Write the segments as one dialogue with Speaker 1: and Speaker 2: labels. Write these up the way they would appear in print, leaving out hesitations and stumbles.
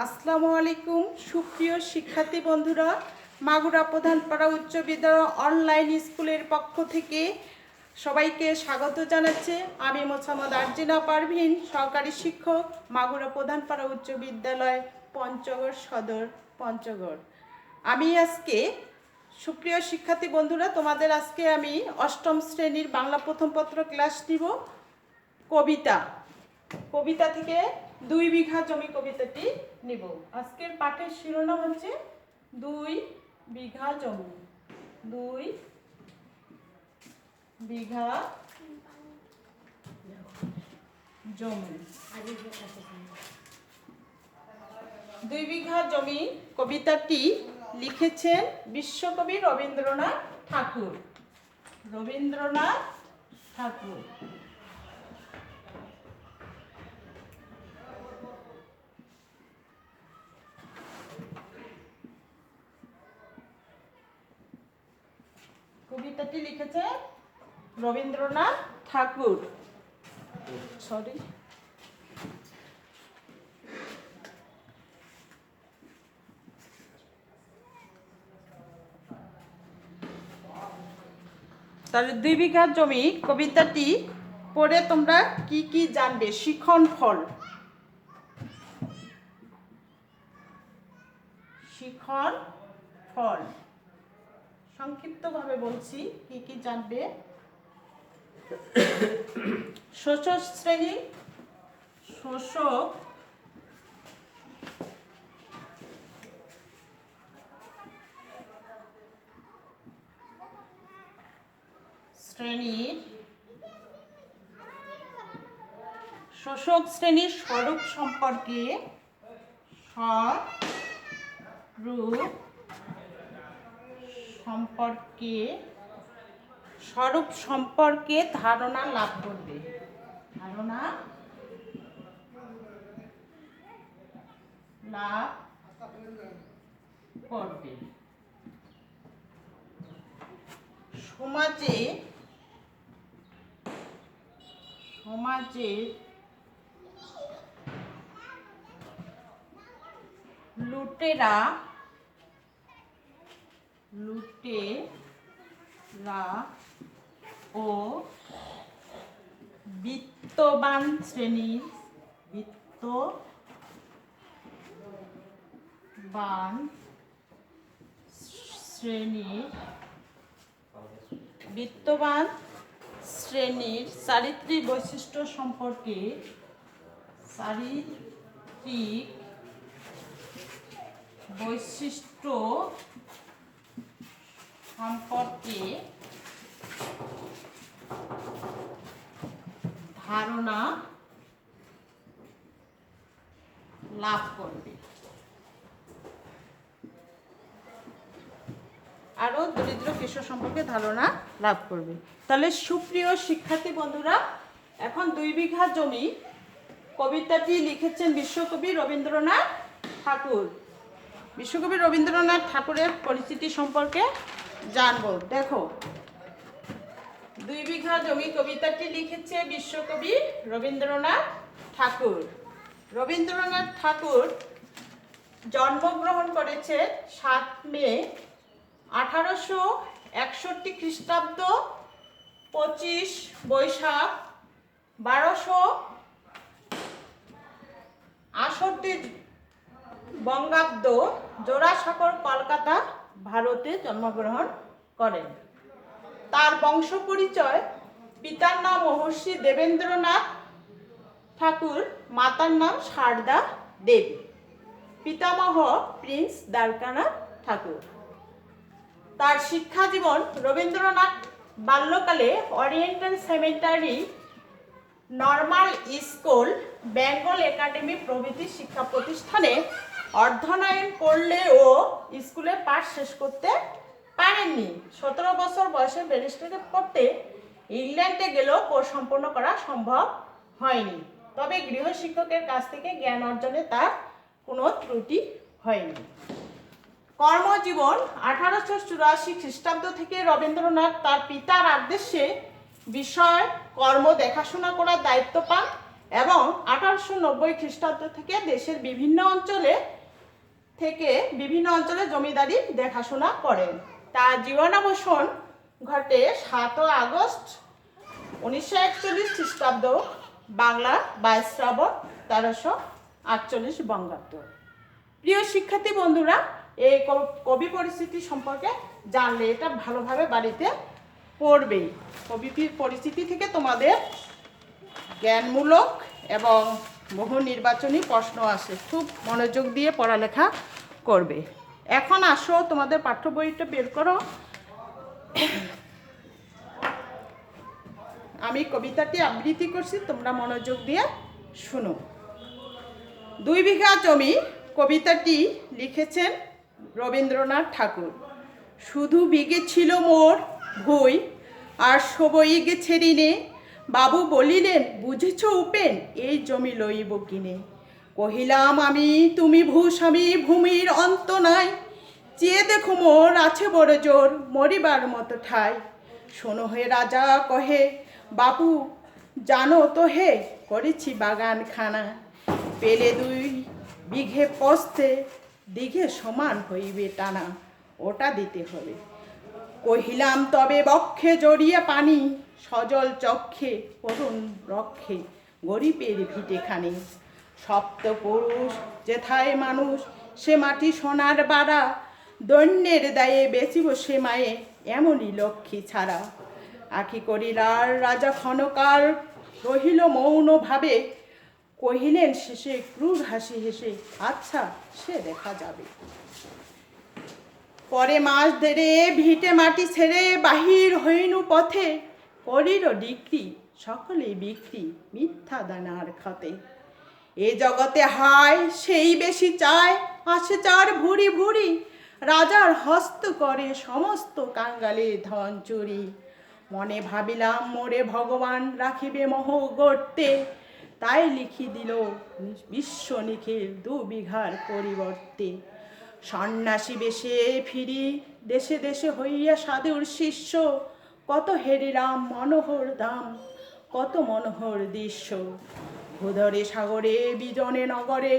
Speaker 1: আসসালামু আলাইকুম সুপ্রিয় শিক্ষার্থী বন্ধুরা, মাগুরা প্রধানপাড়া উচ্চ বিদ্যালয় অনলাইন স্কুলের পক্ষ থেকে সবাইকে স্বাগত জানাচ্ছি। আমি মোহাম্মদ আরজিনা পারভিন, সহকারী শিক্ষক, মাগুরা প্রধানপাড়া উচ্চ বিদ্যালয়, পঞ্চগড় সদর, পঞ্চগড়। আমি আজকে সুপ্রিয় শিক্ষার্থী বন্ধুরা, তোমাদের আজকে আমি অষ্টম শ্রেণীর বাংলা প্রথম পত্র ক্লাস নিব। কবিতা থেকে 2 বিঘা জমি কবিতাটি নিব। আজকের পাঠের শিরোনাম হচ্ছে 2 বিঘা জমি। 2 বিঘা জমি। 2 বিঘা জমি কবিতাটি লিখেছেন বিশ্বকবি রবীন্দ্রনাথ ঠাকুর। রবীন্দ্রনাথ ঠাকুর। কবিতাটি লিখেছে রবীন্দ্রনাথ ঠাকুর। সরি, তাহলে 2 বিঘা জমি কবিতাটি পড়ে তোমরা কি কি জানবে? শিখন ফল। শিখন ফল সংক্ষিপ্তভাবে বলছি কি কি জানবে। শোষক শ্রেণী, শোষক শ্রেণীর স্বরূপ সম্পর্কে ধারণা লাভ করবে। সমাজে লুটেরা ও বিত্তবান শ্রেণীর চারিত্রিক বৈশিষ্ট্য সম্পর্কে ধারণা লাভ করবে। আরো দরিদ্র কৃষক সম্পর্কে ধারণা লাভ করবে। তাহলে সুপ্রিয় শিক্ষার্থী বন্ধুরা, এখন 2 বিঘা জমি কবিতাটি লিখেছেন বিশ্বকবি রবীন্দ্রনাথ ঠাকুর। বিশ্বকবি রবীন্দ্রনাথ ঠাকুরের পরিচিতি সম্পর্কে জানবো। দেখো, 2 বিঘা জমি কবিতাটি লিখেছে বিশ্বকবি রবীন্দ্রনাথ ঠাকুর। রবীন্দ্রনাথ ঠাকুর জন্মগ্রহণ করেছে 7 মে 1861 খ্রিস্টাব্দ, 25 বৈশাখ 1268 বঙ্গাব্দ, জোড়াসাঁকোর, কলকাতা, ভারতে জন্মগ্রহণ করেন। তার বংশ পরিচয়: পিতার নাম মহর্ষি দেবেন্দ্রনাথ ঠাকুর, মাতার নাম সারদা দেবী, পিতামহ প্রিন্স দ্বারকানাথ ঠাকুর। তার শিক্ষা জীবন: রবীন্দ্রনাথ বাল্যকালে oriental seminary, normal school, Bengal academy প্রভৃতি শিক্ষা প্রতিষ্ঠানে অধ্যয়ন করলেও স্কুলে পাঠ শেষ করতে পারেননি। 17 বছর বয়সে ব্যারিস্টারি পড়তে ইংল্যান্ডে গেলেও কোর্স সম্পন্ন করা সম্ভব হয়নি। তবে গৃহশিক্ষকের কাছ থেকে জ্ঞান অর্জনে তার কোনো ত্রুটি হয়নি। কর্মজীবন: 1884 খ্রিস্টাব্দ থেকে রবীন্দ্রনাথ তার পিতার আদেশে বিষয় কর্ম দেখাশোনা করার দায়িত্ব পান এবং 1890 খ্রিস্টাব্দ থেকে দেশের বিভিন্ন অঞ্চলে থেকে বিভিন্ন অঞ্চলে জমিদারি দেখাশোনা করেন। তার জীবনাবসান ঘটে 7 আগস্ট 1941 খ্রিস্টাব্দ, বাংলা 22 শ্রাবণ 1348 বঙ্গাব্দ। প্রিয় শিক্ষার্থী বন্ধুরা, এই কবি পরিস্থিতি সম্পর্কে জানলে এটা ভালোভাবে বাড়িতে পড়বেই। কবি পরিস্থিতি থেকে তোমাদের জ্ঞানমূলক এবং বহু নির্বাচনী প্রশ্ন আসে, খুব মনোযোগ দিয়ে পড়ালেখা করবে। এখন আসো, তোমাদের পাঠ্য বইটা বের করো। আমি কবিতাটি আবৃত্তি করছি, তোমরা মনোযোগ দিয়ে শুনো। 2 বিঘা জমি কবিতাটি লিখেছেন রবীন্দ্রনাথ ঠাকুর। শুধু বিঘে ছিল মোর ভুই, আর সবই গেছে ঋণে। বাবু বলিলেন, বুঝেছ উপেন, এই জমি লইব কিনে। কহিলাম আমি, তুমি ভূস্বামী, ভূমির অন্ত নাই। চেয়ে দেখো মোর আছে বড় জোর, মরিবার মতো ঠাই। শোনো হে রাজা কহে, বাবু জানো তো হে, করেছি বাগান খানা। পেলে 2 বিঘে পস্তে, দিঘে সমান হইবে টানা, ওটা দিতে হবে। কহিলাম তবে বক্ষে জড়িয়ে পানি, সজল চক্ষে করুণ রক্ষে, গরিবের ভিটেখানি। সপ্তপুরুষ যেথায় মানুষ, সে মাটি সোনার বাড়া। দৈন্যের দায়ে বেচিব সে মায়ে, এমনই লক্ষ্মী ছাড়া। আঁখি করিলার রাজা ক্ষণকাল, রহিল মৌন ভাবে। কহিলেন শেষে ক্রূর হাসি হেসে, আচ্ছা সে দেখা যাবে। পরে মাস দেড়ে ভিটে মাটি ছেড়ে বাহির হইনু পথে। করিল ডিক্রি সকলেই বিক্রি, মিথ্যা দানার খাতে। এ জগতে হায় সেই বেশি চায়, আসে চার ভুরি ভুরি। রাজার হস্ত করে সমস্ত কাঙ্গালের ধন চুরি। মনে ভাবিলাম মোরে ভগবান রাখিবে মোহ গড়তে। তাই লিখি দিল বিশ্ব নিখিল 2 বিঘার পরিবর্তে। সন্ন্যাসী বেশে ফিরি দেশে দেশে হইয়া সাধুর শিষ্য। কত হেরিলাম মনোহর দাম, কত মনোহর দৃশ্য। ভূধরে সাগরে বিজনে নগরে,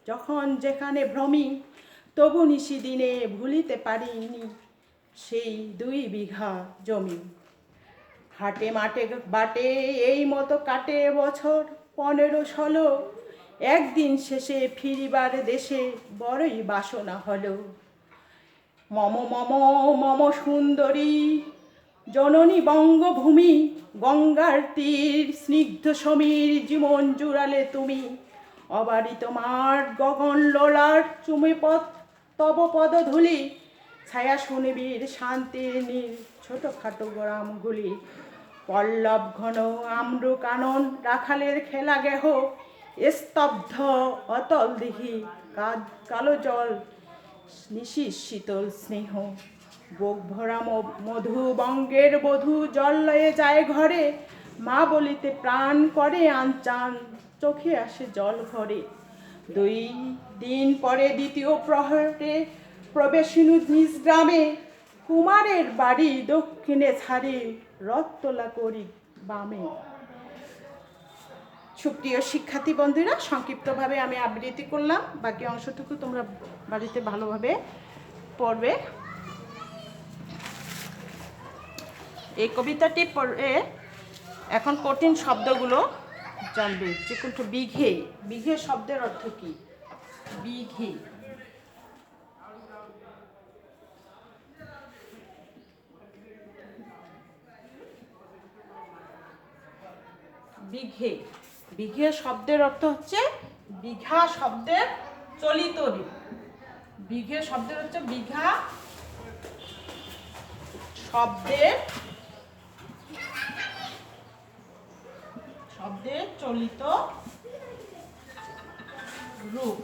Speaker 1: যখন যেখানে ভ্রমি। তবু নিশি দিনে ভুলিতে পারিনি সেই 2 বিঘা জমি। হাটে মাঠে বাটে এই মতো কাটে বছর 15-16। একদিন শেষে ফিরিবার দেশে বড়ই বাসনা হলো। মম মম মম সুন্দরী জননী বঙ্গভূমি। গঙ্গার তীর স্নিগ্ধ সমীর জীবন জুড়ালে তুমি। অবারিত মাঠ গগন লোলার চুমে তব পদধূলি। ছায়া সুনিবিড় শান্তির নীল ছোটখাটো গ্রামগুলি। পল্লব ঘন আম্র কানন রাখালের খেলা গেহ। স্তব্ধ অতল দিঘি কালো জল নিশির শীতল স্নেহ। বুক ভরা মধু বঙ্গের বধূ জল লয়ে যায় ঘরে। মা বলিতে প্রাণ করে আনচান, চোখে আসে জল ভরে। 2 দিন পরে দ্বিতীয় প্রহরে প্রবেশিনু নিজ গ্রামে। কুমারের বাড়ি দক্ষিণে ছাড়ি, রথতলা করি বামে। সুপ্রিয় শিক্ষার্থী বন্ধুরা, সংক্ষিপ্তভাবে আমি আবৃত্তি করলাম, বাকি অংশটুকু তোমরা বাড়িতে ভালোভাবে পড়বে। এই কবিতাটি পড়ে এখন কঠিন শব্দগুলো জানবে। যে কোনটা বিঘে, বিঘে শব্দের অর্থ কি? বিঘে, বিঘে, বিঘে শব্দের অর্থ হচ্ছে বিঘা শব্দের চলিত রূপ। বিঘে শব্দের হচ্ছে বিঘা শব্দের চলিত রূপ।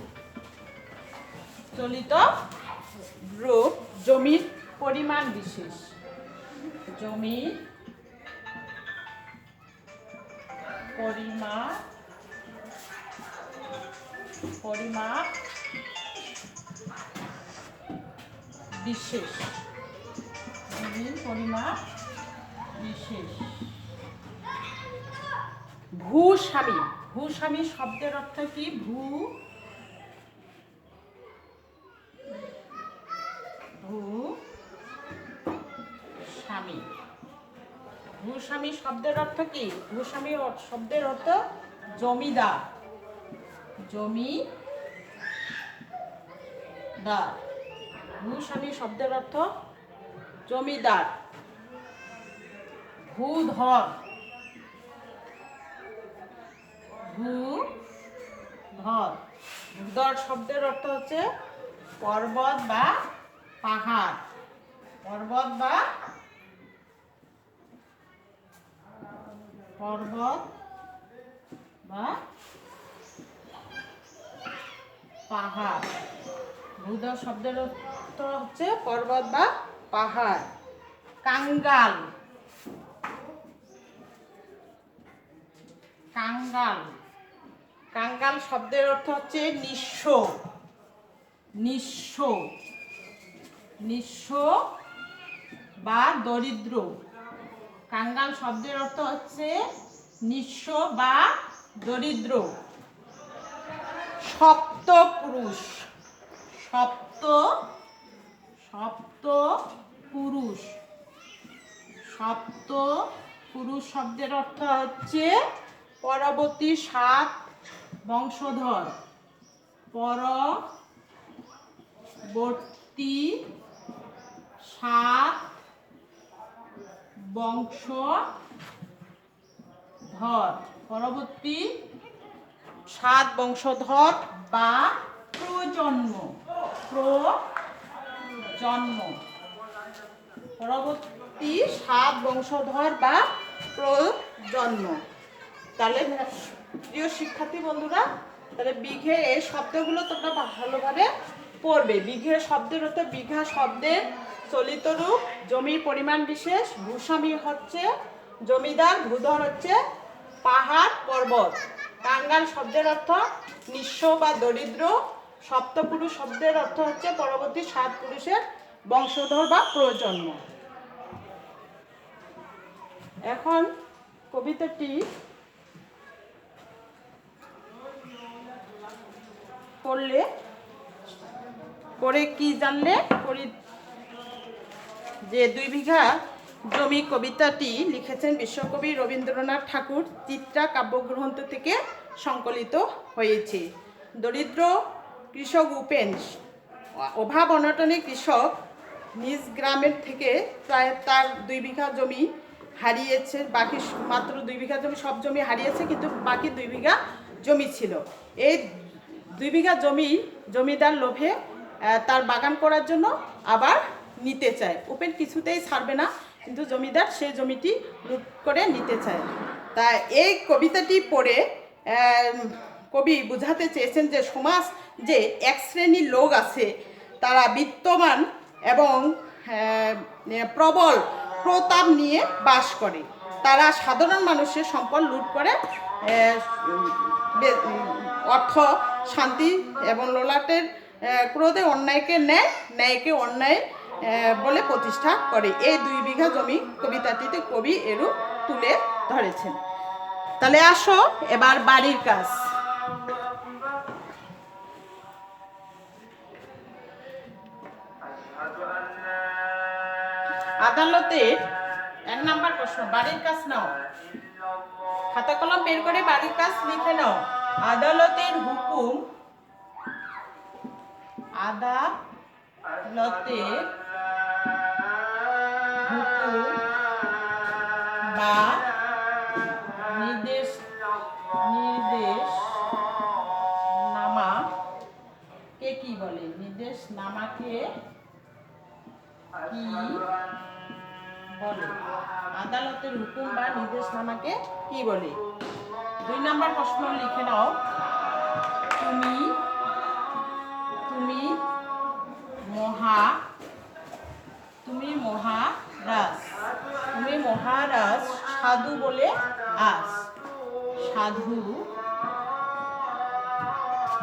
Speaker 1: চলিত রূপ জমির পরিমাণ বিশেষ। জমির পরিমাপ বিশেষ। জমির পরিমাপ বিশেষ। ভূস্বামী, ভূস্বামী শব্দের অর্থ কি? ভূস্বামী শব্দের অর্থ কি? ভূস্বামী শব্দের অর্থ জমিদার। জমিদার। ভূস্বামী শব্দের অর্থ জমিদার। ভূধর। ভূধর শব্দের অর্থ হচ্ছে পর্বত বা পাহাড়। পর্বত বা পাহাড়। ভূধর শব্দের অর্থ হচ্ছে পর্বত বা পাহাড়। কাঙ্গাল। কাঙ্গাল শব্দের অর্থ হচ্ছে নিঃস্ব বা দরিদ্র। কাঙ্গাল শব্দের অর্থ হচ্ছে নিঃস্ব বা দরিদ্র। সপ্তপুরুষ। সপ্তপুরুষ শব্দের অর্থ হচ্ছে পরবর্তী 7 বংশধর। পরবর্তী 7 বংশধর বা প্রজন্ম। পরবর্তী 7 বংশধর বা প্রজন্ম। তাহলে প্রিয় শিক্ষার্থী বন্ধুরা, তাহলে বিঘে এই শব্দগুলো তোমরা ভালোভাবে পড়বে। বিঘে শব্দের অর্থ বিঘা শব্দের চলিত রূপ, জমির পরিমাণ বিশেষ। ভূস্বামী হচ্ছে জমিদার। ভূধর হচ্ছে পাহাড় পর্বত। কাঙ্গাল শব্দের অর্থ নিঃস্ব বা দরিদ্র। সপ্তপুরুষ শব্দের অর্থ হচ্ছে পরবর্তী 7 পুরুষের বংশধর বা প্রজন্ম। এখন কবিতাটি পড়ে কি জানলে? যে 2 বিঘা জমি কবিতাটি লিখেছেন বিশ্বকবি রবীন্দ্রনাথ ঠাকুর। চিত্রা কাব্যগ্রন্থ থেকে সংকলিত হয়েছে। দরিদ্র কৃষক উপেন অভাব অনটনে কৃষক নিজ গ্রামের থেকে প্রায় তার 2 বিঘা জমি হারিয়েছে। বাকি মাত্র 2 বিঘা জমি, সব জমি হারিয়েছে, কিন্তু বাকি 2 বিঘা জমি ছিল। এই 2 বিঘা জমি জমিদার লোভে তার বাগান করার জন্য আবার নিতে চায়। উপেন কিছুতেই ছাড়বে না, কিন্তু জমিদার সেই জমিটি লুট করে নিতে চায়। তাই এই কবিতাটি পড়ে কবি বুঝাতে চেয়েছেন যে সমাজ যে এক শ্রেণীর লোক আছে, তারা বিত্তবান এবং প্রবল প্রতাপ নিয়ে বাস করে। তারা সাধারণ মানুষের সম্পদ লুট করে অর্থ, শান্তি এবং ললাটের ক্রোধে অন্যায়কে ন্যায়, ন্যায়কে অন্যায় বলে প্রতিষ্ঠা করে। এই 2 বিঘা জমি কবিতাটিতে কবি এরূপ তুলে ধরেছেন। তাহলে আসো এবার বাড়ির কাজ। আদালতের 1 নাম্বার প্রশ্ন, বাড়ির কাজ নাও। খাতা কলম বের করে বাড়ির কাজ লিখে নাও। আদালতের হুকুম। আদালতের হুকুম বা নির্দেশনামাকে কি বলে? নির্দেশনামাকে কি বলে? আদালতের হুকুম বা নির্দেশনামাকে কি বলে? 2 নাম্বার প্রশ্ন লিখে নাও। তুমি মহারাজ সাধু বলে আস। সাধু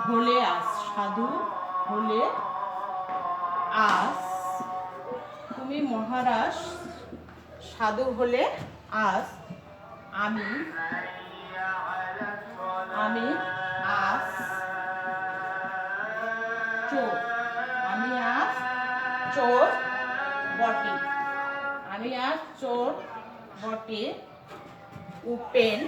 Speaker 1: হলে আস। তুমি মহারাজ সাধু হলে আস। আমি আজ চোর। আমি আজ চোর বটে। আমি আজ চোর বটে উপেন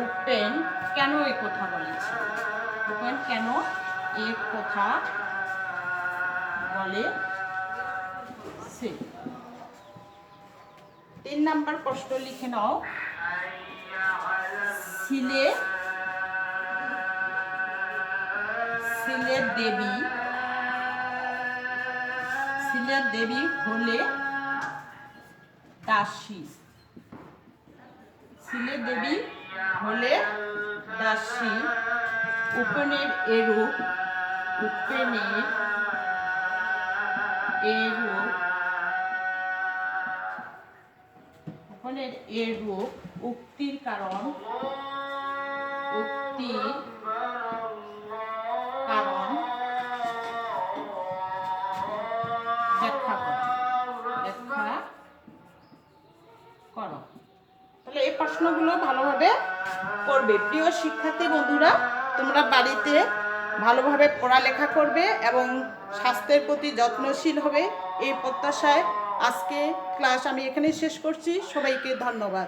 Speaker 1: উপেন কেন এই কথা বলেছে? উপেন কেন এই কথা বলে? 3 নাম্বার প্রশ্ন লিখে নাও। শিলের দেবী হলে দাসী। শিলের দেবী হলে দাসী। উপেনের এরূপ উক্তির কারণ ব্যাখ্যা করো। তাহলে এই প্রশ্নগুলো ভালোভাবে করবে। প্রিয় শিক্ষার্থী বন্ধুরা, তোমরা বাড়িতে ভালোভাবে পড়ালেখা করবে এবং স্বাস্থ্যের প্রতি যত্নশীল হবে এই প্রত্যাশায় আজকে ক্লাস আমি এখানেই শেষ করছি। সবাইকে ধন্যবাদ।